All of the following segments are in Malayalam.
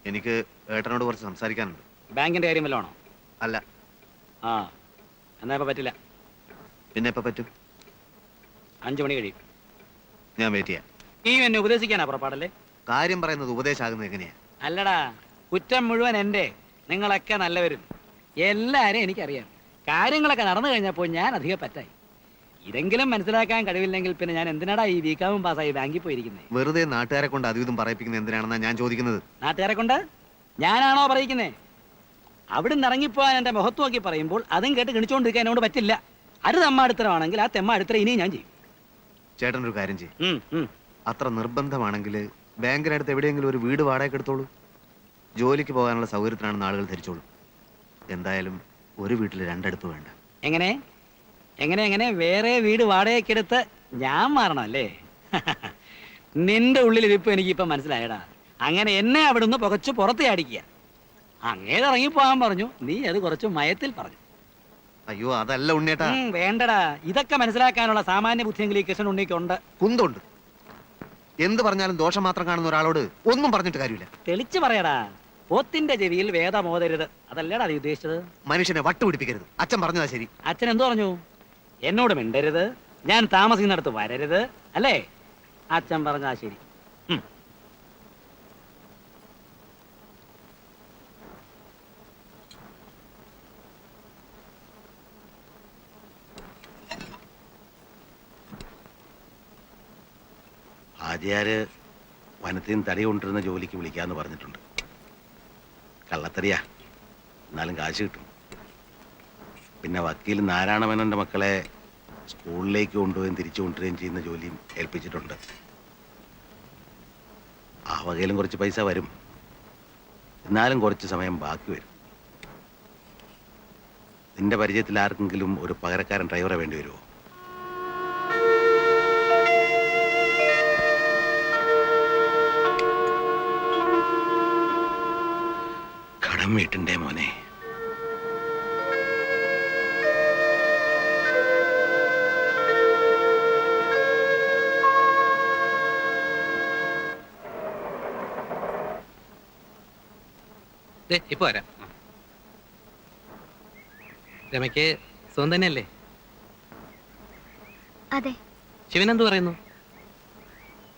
എനിക്ക് ഏട്ടനോട് കുറച്ച് സംസാരിക്കാനുണ്ട്. ബാങ്കിന്റെ കാര്യം വല്ലതാണോ? അല്ല. ആ എന്നാ ഇപ്പൊ പറ്റില്ല. പിന്നെ എപ്പോ പറ്റും? 5 മണി കഴിയും. ഞാൻ വെയിറ്റ് ചെയ്യാം. ഈ എന്നെ ഉപദേശിക്കാനാ പുറപ്പാടല്ലേ? കാര്യം പറയുന്നത് ഉപദേശമാകുന്നത് എങ്ങനെയാ? അല്ലടാ, കുറ്റം മുഴുവൻ എൻ്റെ. നിങ്ങളൊക്കെ നല്ലവരും, എല്ലാവരും എനിക്കറിയാം. കാര്യങ്ങളൊക്കെ നടന്നു കഴിഞ്ഞപ്പോൾ ഞാൻ അധികം പറ്റായി. ഇതെങ്കിലും മനസ്സിലാക്കാൻ കഴിവില്ലെങ്കിൽ പിന്നെ ഞാൻ എന്തിനാടാ ഈ ബികാമും പാസ്സായി ബാങ്കിൽ പോയിരിക്കുന്നത്? വെറുതെ നാട്ടുകാരെ കൊണ്ട് അതും പറയിപ്പിക്കുന്നത് എന്തിനാണെന്നാ ഞാൻ ചോദിക്കുന്നത്. നാട്ടുകാരെ കൊണ്ട് ഞാനാണോ പറയിക്കുന്നേ? അവിടുന്ന് ഇറങ്ങിപ്പോവാൻ എൻ്റെ മുഖത്ത് നോക്കി പറയുമ്പോൾ അതും കേട്ട് ഗണിച്ചുകൊണ്ടിരിക്കാൻ എന്നോട് പറ്റില്ല. അത് തെമ്മാടിത്തരമാണെങ്കിൽ ആ തെമ്മാടിത്തരം ഇനിയും ഞാൻ ചെയ്യും. ചേട്ടൻ ഒരു കാര്യം ചെയ്യും. അത്ര നിർബന്ധമാണെങ്കിൽ ബാങ്കിനടുത്ത് എവിടെയെങ്കിലും ഒരു വീട് വാടകയ്ക്ക് എടുത്തോളൂ. ജോലിക്ക് പോകാനുള്ള സൗകര്യത്തിനാണെന്ന് ആളുകൾ ധരിച്ചോളൂ. എന്തായാലും ഒരു വീട്ടിൽ 2 അടുപ്പ് വേണ്ട. എങ്ങനെ എങ്ങനെ എങ്ങനെ വേറെ വീട് വാടകയ്ക്കെടുത്ത് ഞാൻ മാറണം അല്ലേ? നിന്റെ ഉള്ളിലിരിപ്പ് എനിക്കിപ്പം മനസ്സിലായടാ. അങ്ങനെ എന്നെ അവിടുന്ന് പുകച്ച് പുറത്ത് അടിക്കുക. അങ്ങേത് ഇറങ്ങിപ്പോകാൻ പറഞ്ഞു, നീ അത് കുറച്ച് മയത്തിൽ പറഞ്ഞു. അയ്യോ അതല്ല ഉണ്ണേട്ടാ. വേണ്ടടാ, ഇതൊക്കെ മനസ്സിലാക്കാനുള്ള സാമാന്യ ബുദ്ധിയെങ്കിലും ഈ കൃഷ്ണൻ ഉണ്ണിക്കുണ്ട്. കുന്തുണ്ട്. എന്ത് പറഞ്ഞാലും ദോഷം മാത്രം കാണുന്ന ഒരാളോട് ഒന്നും പറഞ്ഞിട്ട് കാര്യമില്ല. തെളിച്ചു പറയടാ. പോത്തിന്റെ ചെവിയിൽ വേദമോതരുത്, അതല്ലേടാ നീ ഉദ്ദേശിച്ചത്? മനുഷ്യനെ വട്ടുപിടിപ്പിക്കരുത്. അച്ഛൻ പറഞ്ഞതാ ശരി. അച്ഛൻ എന്തോ പറഞ്ഞു? എന്നോട് മിണ്ടരുത്, ഞാൻ താമസിക്കുന്നിടത്ത് വരരുത്, അല്ലേ? അച്ഛൻ പറഞ്ഞാ ശരി. ആര്യാര് വനത്തിൽ നിന്ന് തടി കൊണ്ടിരുന്ന ജോലിക്ക് വിളിക്കാന്ന് പറഞ്ഞിട്ടുണ്ട്. കള്ളത്തറിയാ, എന്നാലും കാശ് കിട്ടും. പിന്നെ വക്കീൽ നാരായണമേനോന്റെ മക്കളെ സ്കൂളിലേക്ക് കൊണ്ടുപോയും തിരിച്ചു കൊണ്ടുവരികയും ചെയ്യുന്ന ജോലിയും ഏൽപ്പിച്ചിട്ടുണ്ട്. ആ വകയിലും കുറച്ച് പൈസ വരും. എന്നാലും കുറച്ച് സമയം ബാക്കി വരും. നിന്റെ പരിചയത്തിൽ ആർക്കെങ്കിലും ഒരു പകരക്കാരൻ ഡ്രൈവറെ വേണ്ടി വരുമോ? കടം വീട്ടിൻ്റെ മോനെ. ഇപ്പൊ വരാം. രമയ്ക്ക് സുഖം തന്നെയല്ലേ? അതെ. ശിവൻ എന്ത് പറയുന്നു?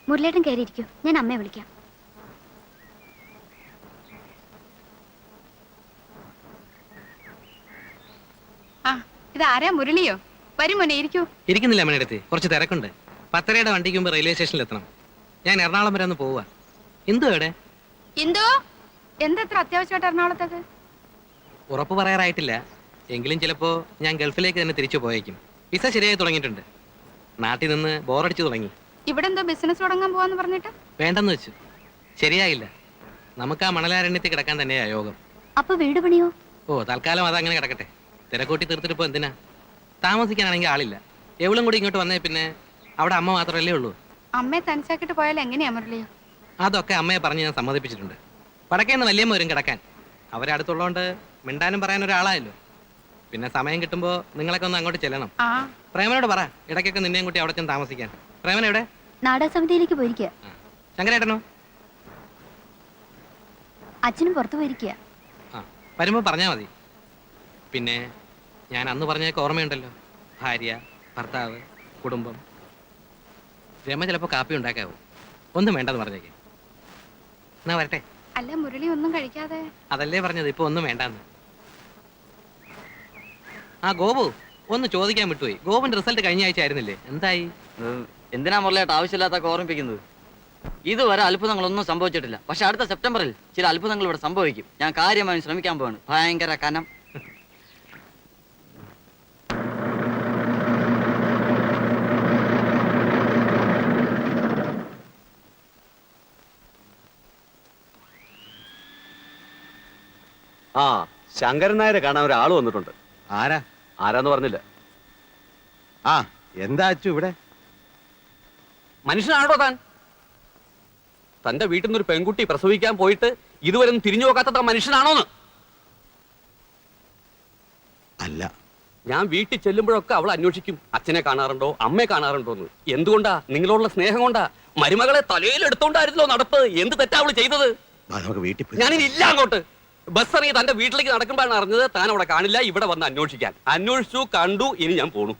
മുരളേട്ടൻ കയറിയിരിക്കൂ, ഞാൻ അമ്മയെ വിളിക്കാം. ഇതാരാ? മുരളിയോ? വരും മോനെ, ഇരിക്കൂ. ഇരിക്കുന്നില്ല അമ്മയുടെ കുറച്ച് തിരക്കുണ്ട്. 10:30 വണ്ടിക്ക് മുമ്പ് റെയിൽവേ സ്റ്റേഷനിൽ എത്തണം. ഞാൻ എറണാകുളം വരെ ഒന്ന് പോവുക. ഇന്ദു എവിടെ? ഇന്ദു, എന്തെത്ര അത്യാവശ്യമായിട്ട് എറണാകുളത്തേക്ക്? ഉറപ്പ് പറയാറായിട്ടില്ല. എങ്കിലും ചിലപ്പോ ഞാൻ ഗൾഫിലേക്ക് തന്നെ തിരിച്ചു പോയേക്കും. വിസ ശരിയായി തുടങ്ങിയിട്ടുണ്ട്. നാട്ടിൽ നിന്ന് ബോറടിച്ചു തുടങ്ങി. ഇവിടെ എന്തോ ബിസിനസ് തുടങ്ങാൻ പോവാന്ന് പറഞ്ഞിട്ട് വേണ്ടെന്ന് വെച്ചു. ശരിയായില്ല. നമുക്ക് ആ മണലാരണ്യത്തിൽ കിടക്കാൻ തന്നെയാ യോഗം. അപ്പൊ വീട് പണിയോ? ഓ, തൽക്കാലം അതങ്ങനെ കിടക്കട്ടെ. തിരക്കൂട്ടി തീർത്തിട്ട് ഇപ്പൊ എന്തിനാ? താമസിക്കാനാണെങ്കിൽ ആളില്ല. എവളും കൂടി ഇങ്ങോട്ട് വന്നേ പിന്നെ അവിടെ അമ്മ മാത്രമല്ലേ ഉള്ളൂ. അമ്മയെ തനിച്ചാക്കിട്ട് പോയാൽ എങ്ങനെയാ മുരളിയോ? അതൊക്കെ അമ്മയെ പറഞ്ഞ് ഞാൻ സമ്മതിപ്പിച്ചിട്ടുണ്ട്. വടക്കേന്ന് വല്യമ്മ വരും കിടക്കാൻ. അവരെ അടുത്തുള്ളതുകൊണ്ട് മിണ്ടാനും പറയാൻ ഒരാളായല്ലോ. പിന്നെ സമയം കിട്ടുമ്പോ നിങ്ങളൊക്കെ ഒന്ന് അങ്ങോട്ട് ചെല്ലണം. പ്രേമനോട് പറ ഇടയ്ക്കൊക്കെ നിന്നെയും കൂട്ടി അവിടെ ചെന്ന് താമസിക്കാൻ. പ്രേമൻ എവിടെ? നാടകസമിതിയിലേക്ക് പോയിരിക്കുക. ശങ്കരേട്ടനോ? അച്ഛനും പുറത്തു പോയിരിക്കുക. ആ, വരുമ്പോ പറഞ്ഞാ മതി. പിന്നെ ഞാൻ അന്ന് പറഞ്ഞതൊക്കെ ഓർമ്മയുണ്ടല്ലോ. ഭാര്യ, ഭർത്താവ്, കുടുംബം. രമ ചിലപ്പോ കാപ്പി ഉണ്ടാക്കാവോ? ഒന്നും വേണ്ടെന്ന് പറഞ്ഞേക്കെ. എന്നാ വരട്ടെ. അല്ല, മുരളി ഒന്നും കഴിക്കാതെ? അതല്ലേ പറഞ്ഞത്, ഇപ്പൊ ഒന്നും വേണ്ടാന്ന്. ആ ഗോപു ഒന്ന് ചോദിക്കാൻ വിട്ടുപോയി. ഗോപുവിന്റെ റിസൾട്ട് കഴിഞ്ഞ ആഴ്ച ആയിരുന്നില്ലേ? എന്തായി? എന്തിനാ മുരളിയായിട്ട് ആവശ്യമില്ലാത്ത ഓർമ്മിപ്പിക്കുന്നത്? ഇതുവരെ അത്ഭുതങ്ങളൊന്നും സംഭവിച്ചിട്ടില്ല. പക്ഷെ അടുത്ത സെപ്റ്റംബറിൽ ചില അത്ഭുതങ്ങൾ ഇവിടെ സംഭവിക്കും. ഞാൻ കാര്യമായി ശ്രമിക്കാൻ പോവാണ്. ഭയങ്കര കനം. ആ, ശങ്കരൻ നായരെ കാണാൻ ഒരാൾ വന്നിട്ടുണ്ട്. ആരാ? ആരാന്ന് പറഞ്ഞില്ല. ആ, എന്താ അച്ചു ഇവിടെ? മനുഷ്യനാണോ താൻ? തന്റെ വീട്ടിൽ നിന്നൊരു പെൺകുട്ടി പ്രസവിക്കാൻ പോയിട്ട് ഇതുവരെ തിരിഞ്ഞു നോക്കാത്ത മനുഷ്യനാണോന്ന്? അല്ല. ഞാൻ വീട്ടിൽ ചെല്ലുമ്പോഴൊക്കെ അവൾ അന്വേഷിക്കും, അച്ഛനെ കാണാറുണ്ടോ, അമ്മയെ കാണാറുണ്ടോന്ന്. എന്തുകൊണ്ടാ? നിങ്ങളോടുള്ള സ്നേഹം കൊണ്ടാ. മരുമകളെ തലയിൽ എടുത്തോണ്ടായിരുന്നല്ലോ നടപ്പ്. എന്ത് തെറ്റാ അവള് ചെയ്തത്? വാ, നമുക്ക് വീട്ടിൽ പോയി ഞാനിനി ഇല്ല അങ്ങോട്ട്. ബസ് ഇറങ്ങി തന്റെ വീട്ടിലേക്ക് നടക്കുമ്പോഴാണ് അറിഞ്ഞത് താൻ അവിടെ കാണില്ല. ഇവിടെ വന്ന് അന്വേഷിക്കാൻ. അന്വേഷിച്ചു, കണ്ടു, ഇനി ഞാൻ പോണു.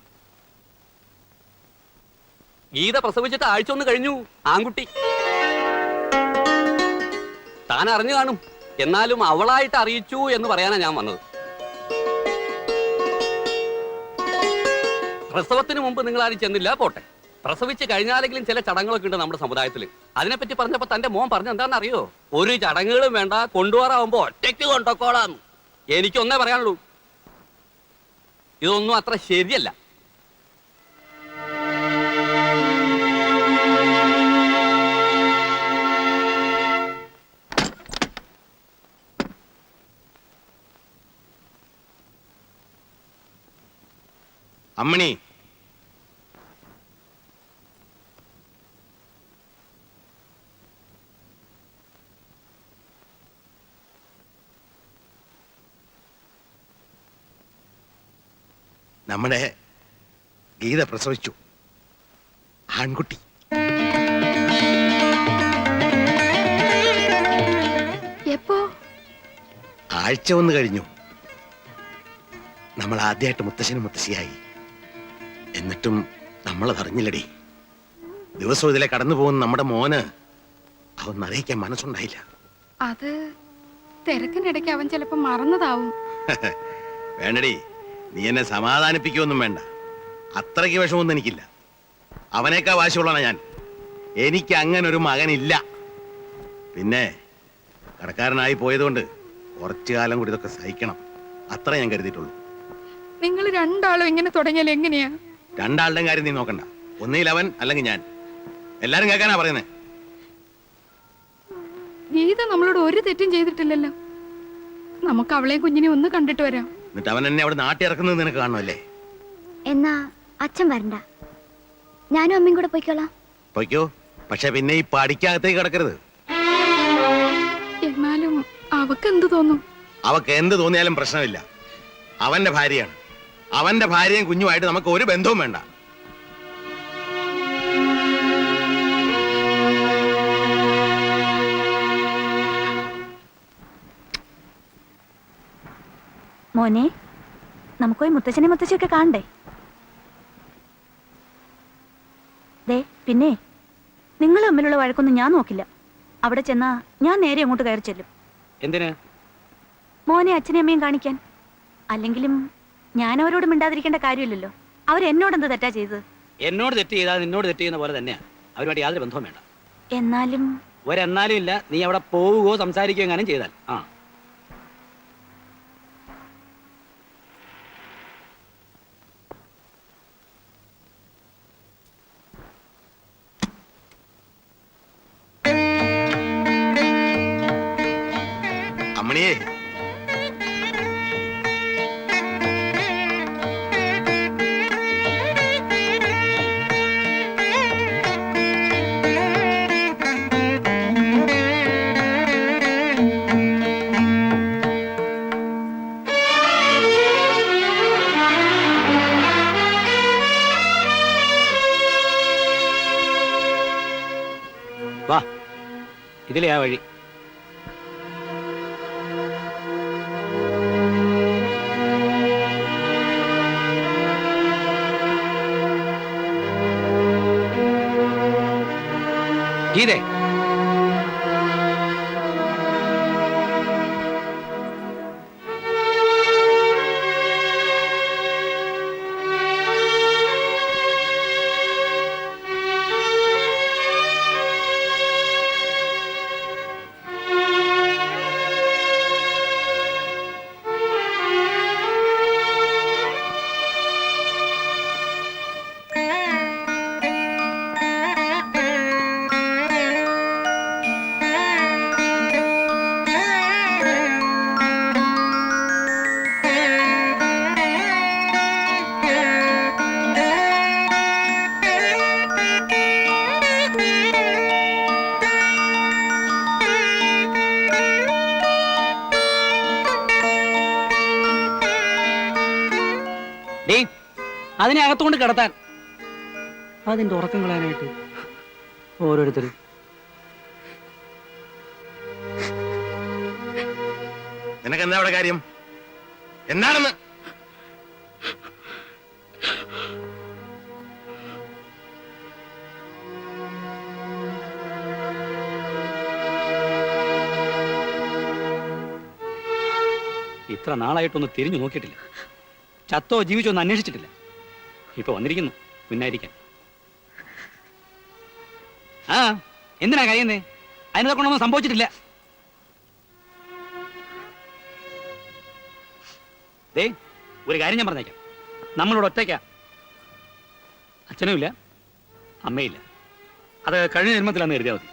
ഗീത പ്രസവിച്ചിട്ട് ആഴ്ച ഒന്ന് കഴിഞ്ഞു. ആൺകുട്ടി. താൻ അറിഞ്ഞു കാണും. എന്നാലും അവളായിട്ട് അറിയിച്ചു എന്ന് പറയാനാ ഞാൻ വന്നത്. പ്രസവത്തിന് മുമ്പ് നിങ്ങൾ ആരും ചെന്നില്ല, പോട്ടെ. പ്രസവിച്ച് കഴിഞ്ഞാലെങ്കിലും ചില ചടങ്ങുകളൊക്കെ ഉണ്ട് നമ്മുടെ സമുദായത്തിൽ. അതിനെപ്പറ്റി പറഞ്ഞപ്പോ തന്റെ മോൻ പറഞ്ഞ എന്താണെന്ന് അറിയോ? ഒരു ചടങ്ങുകളും വേണ്ട, കൊണ്ടുപോകാറാവുമ്പോ ഒറ്റയ്ക്ക് കൊണ്ടോക്കോളാന്ന്. എനിക്കൊന്നേ പറയാനുള്ളൂ, ഇതൊന്നും അത്ര ശരിയല്ല. അമ്മണി, നമ്മുടെ ഗീത പ്രസവിച്ചു. ആൺകുട്ടി. എപ്പോ? ആഴ്ച ഒന്ന് കഴിഞ്ഞു. നമ്മൾ ആദ്യമായിട്ട് മുത്തശ്ശനും മുത്തശ്ശിയായി. എന്നിട്ടും നമ്മളത് അറിഞ്ഞില്ലടി. ദിവസവും ഇതിലെ കടന്നു പോകുന്ന നമ്മുടെ മോന് അവൻ അറിയിക്കാൻ മനസ്സുണ്ടായില്ല. അത് തിരക്കിനിടയ്ക്ക് അവൻ ചിലപ്പോ മറന്നതാവും. വേണ്ടടി, നീ എന്നെ സമാധാനിപ്പിക്കുമൊന്നും വേണ്ട. അത്രയ്ക്ക് വിഷമൊന്നും എനിക്കില്ല. അവനേക്കാ വാശിയുള്ളതാണ് ഞാൻ. എനിക്ക് അങ്ങനെ ഒരു മകനില്ല. പിന്നെ കടക്കാരനായി പോയതുകൊണ്ട് കുറച്ചു കാലം കൂടി ഇതൊക്കെ സഹിക്കണം. അത്ര ഞാൻ കരുതിയിട്ടുള്ളൂ. നിങ്ങൾ രണ്ടാളും ഇങ്ങനെ തുടങ്ങിയാൽ എങ്ങനെയാ? രണ്ടാളുടെയും കാര്യം നീ നോക്കണ്ട. ഒന്നിൽ അവൻ അല്ലെങ്കിൽ ഞാൻ. എല്ലാരും കേൾക്കാനാ പറയുന്നേ. ഗീത നമ്മളോട് ഒരു തെറ്റും ചെയ്തിട്ടില്ലല്ലോ. നമുക്ക് അവളെയും കുഞ്ഞിനെ ഒന്ന് കണ്ടിട്ട് വരാം. എന്നിട്ട് അവൻ എന്നെ അവിടെ നാട്ടി ഇറക്കുന്നത് നിനക്ക് കാണുമല്ലേ? എന്നാ അച്ഛൻ വരണ്ട, ഞാനും അമ്മയും കൂടെ പോയിക്കോളാം. പൊയ്ക്കോ, പക്ഷെ പിന്നെ ഈ പഠിക്കകത്തേക്ക് കിടക്കരുത്. എന്നാലും അവക്ക് എന്ത് തോന്നും? അവക്ക് എന്ത് തോന്നിയാലും പ്രശ്നമില്ല. അവന്റെ ഭാര്യയാണ്. അവന്റെ ഭാര്യയും കുഞ്ഞുമായിട്ട് നമുക്ക് ഒരു ബന്ധവും വേണ്ട. മോനെ, നമുക്ക് പോയി മുത്തച്ഛനെ മുത്തശ്ശിയൊക്കെ കാണണ്ടേ? ദേ, പിന്നെ നിങ്ങൾ തമ്മിലുള്ള വഴക്കൊന്നും ഞാൻ നോക്കില്ല. അവിടെ ചെന്നാ ഞാൻ നേരെ അങ്ങോട്ട് കയറി ചെല്ലും. എന്തിന്? മോനെ അച്ഛനെ അമ്മയും കാണിക്കാൻ. അല്ലെങ്കിലും ഞാൻ അവരോട് മിണ്ടാതിരിക്കേണ്ട കാര്യമില്ലല്ലോ. അവരെന്നോടെന്ത് തെറ്റാ ചെയ്തത്? എന്നോട് തെറ്റ് ചെയ്താൽ നിന്നോട് തെറ്റ് ചെയ്യുന്ന പോലെ തന്നെയാ. അവരുമായിട്ട് യാതൊരു ബന്ധവും വേണ്ട. എന്നാലും ഒരെന്നാലും ഇല്ല. നീ അവിടെ പോവുകയോ സംസാരിക്കുകയോ എങ്ങാനും ചെയ്താൽ. ആ, അമ്മണിയേ, വാ, ഇതിലെ ആ വഴി. ഗീതേ, ഡേ, അതിനെ അകത്തുകൊണ്ട് കിടത്താൻ. അതിന്റെ ഉറക്കം കളയാനായിട്ട് ഓരോരുത്തർ നിനക്കെന്താ അവിടെ കാര്യം? എന്താണെന്ന്? ഇത്ര നാളായിട്ടൊന്ന് തിരിഞ്ഞു നോക്കിയിട്ടില്ല. ചത്തോ ജീവിച്ചോ ഒന്ന് അന്വേഷിച്ചിട്ടില്ല. ഇപ്പൊ വന്നിരിക്കുന്നു പിന്നായിരിക്കാൻ. ആ എന്തിനാ കഴിയുന്നേ? അതിനെ കൊണ്ടൊന്നും സംഭവിച്ചിട്ടില്ല. ദേ ഒരു കാര്യം ഞാൻ പറഞ്ഞേക്കാം, നമ്മളിവിടെ ഒറ്റയ്ക്കാ. അച്ഛനുമില്ല അമ്മയില്ല. അത് കഴിഞ്ഞ ജന്മത്തിലാന്ന് കരുതിയാൽ മതി.